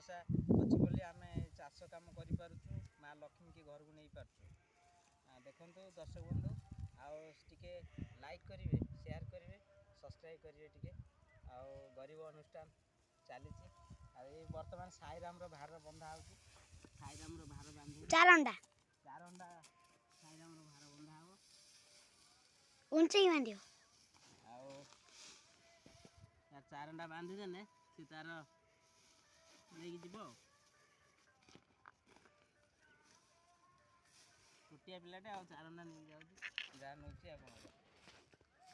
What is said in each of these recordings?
ବର୍ଷା ଅଛି ବୋଲି ଆମେ ଚାଷ କାମ କରିପାରୁଛୁ, ମା ଲକ୍ଷ୍ମୀକି ଘରକୁ ନେଇପାରୁଛୁ। ଦେଖନ୍ତୁ ଦର୍ଶକ ବନ୍ଧୁ, ଆଉ ଟିକେ ଲାଇକ୍ କରିବେ, ସେୟାର କରିବେ, ସବସ୍କ୍ରାଇବ୍ କରିବେ ଟିକେ। ଆଉ ଗରିବ ଅନୁଷ୍ଠାନ ଚାଲିଛି। ଆଉ ଏଇ ବର୍ତ୍ତମାନ ସାଇରାମର ଭାର ବନ୍ଧା ହେଉଛି। ସାଇରାମର ଭାର ବାନ୍ଧି ଚାରଣ୍ଡା ସାଇରାମର ଭାର ବନ୍ଧା ହେବ। ଉଞ୍ଚେଇ ବାନ୍ଧିବ। ଆଉ ଚାରଣ୍ଡା ବାନ୍ଧିଦେଲେ ସେ ତାର ନେଇକି ଯିବ। ଆଉ ଛୋଟିଆ ପିଲାଟେ ଆଉ ଚାରଣ୍ଡା ନେଇକି ଯାଉଛି, ଯାହା ନେଉଛି ଆଉ କ'ଣ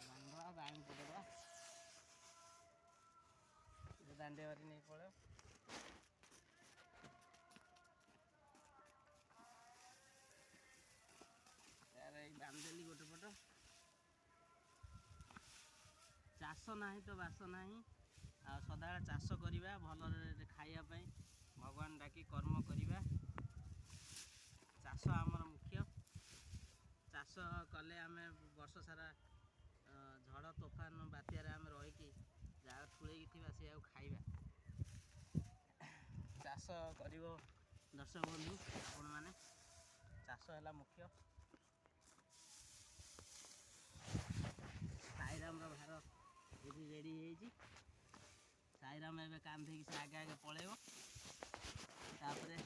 ବାନ୍ଧିଦେବା, ଗାଈ ପକେଇଦେବା, ଦାଣ୍ଡିଆ ବାରି ନେଇ ପଳେଇବ। ତାର ଏଇ ବାନ୍ଧିଦେଲି ଗୋଟେ ପଟ। ଚାଷ ନାହିଁ ତ ବାସ ନାହିଁ। ଆଉ ସଦାବେଳେ ଚାଷ କରିବା, ଭଲରେ ଖାଇବା ପାଇଁ ଭଗବାନ ଡାକି କର୍ମ କରିବା। ଚାଷ ଆମର ମୁଖ୍ୟ। ଚାଷ କଲେ ଆମେ ବର୍ଷ ସାରା ଝଡ଼ ତୋଫାନ ବାତ୍ୟାରେ ଆମେ ରହିକି ଯାହା ଠୁଳେଇକି ଥିବା ସେଇଆକୁ ଖାଇବା। ଚାଷ କରିବ ଦର୍ଶକ ବନ୍ଧୁ, ଆପଣମାନେ। ଚାଷ ହେଲା ମୁଖ୍ୟ। ସାଇରାମର ଭାର ଏଠି ରେଡ଼ି ହେଇଯାଇଛି। ସାଇରାମ ଏବେ କାନ୍ଧେଇକି ସେ ଆଗେ ଆଗେ ପଳେଇବ। ତାପରେ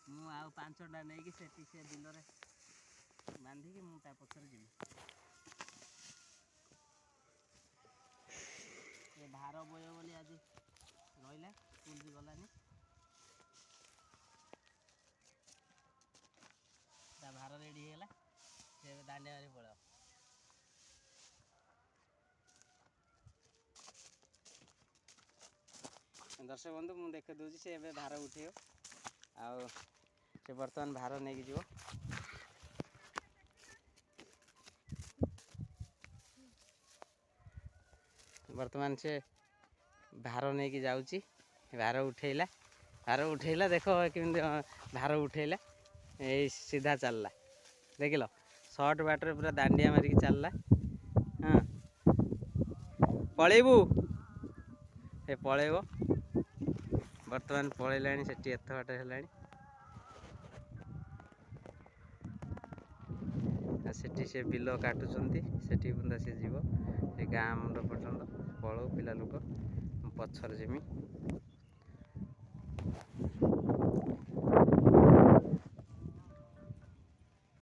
ମୁଁ ଆଉ 5ଟା ନେଇକି ସେଠି ସେ ବିଲରେ ବାନ୍ଧିକି ମୁଁ ତା ପଛରେ ଯିବି। ଏ ଭାର ବୋୟ ବୋଲି ଆଜି ରହିଲା, ସ୍କୁଲ ବି ଗଲାନି। ତା ଭାର ରେଡ଼ି ହେଇଗଲା, ସେ ଏବେ ଦାଣ୍ଡିଆ ବାରି ପଳେଇବ। ଦର୍ଶକ ବନ୍ଧୁ, ମୁଁ ଦେଖେଇ ଦେଉଛି, ସେ ଏବେ ଭାର ଉଠେଇବ। ଆଉ ସେ ବର୍ତ୍ତମାନ ଭାର ନେଇକି ଯିବ। ବର୍ତ୍ତମାନ ସେ ଭାର ନେଇକି ଯାଉଛି। ଭାର ଉଠେଇଲା ଦେଖ କେମିତି ଭାର ଉଠେଇଲା। ଏଇ ସିଧା ଚାଲିଲା, ଦେଖିଲ, ସର୍ଟ ବାଟରେ ପୁରା ଦାଣ୍ଡିଆ ମାରିକି ଚାଲିଲା। ହଁ, ପଳେଇବୁ, ଏ ପଳେଇବ। ବର୍ତ୍ତମାନ ପଳେଇଲାଣି, ସେଠି ଏତେ ବାଟ ହେଲାଣି। ସେଠି ସେ ବିଲ କାଟୁଛନ୍ତି, ସେଠି ପୁରା ସେ ଯିବ। ସେ ଗାଁ ମୁଣ୍ଡ ପର୍ଯ୍ୟନ୍ତ ପଳଉ, ପିଲା ଲୋକ ପଛରେ ଯିମି।